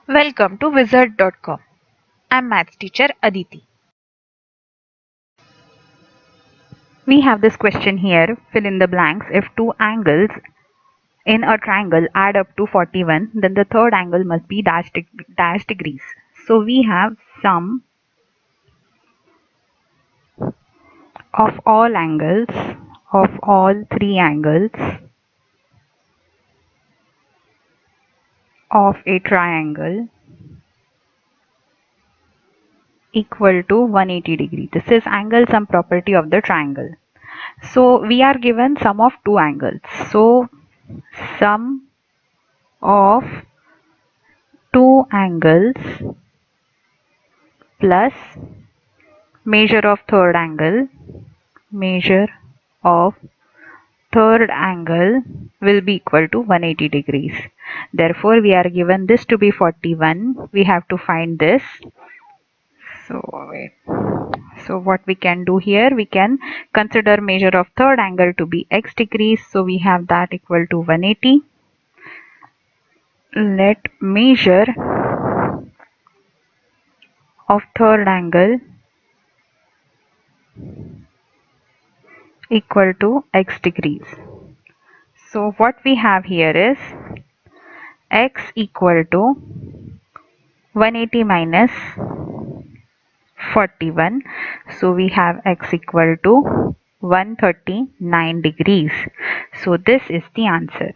Welcome to Wizard.com. I'm maths teacher Aditi. We have this question here. Fill in the blanks. If two angles in a triangle add up to 41, then the third angle must be dash degrees. So we have sum of all angles of all three angles of a triangle equal to 180 degree. This is angle sum property of the triangle. So we are given sum of two angles. So sum of two angles plus measure of third angle will be equal to 180 degrees. Therefore, we are given this to be 41. We have to find this. So what we can do here, we can consider measure of third angle to be x degrees. So we have that equal to 180. Let measure of third angle equal to x degrees. So what we have here is x equal to 180 minus 41. So we have x equal to 139 degrees. So this is the answer.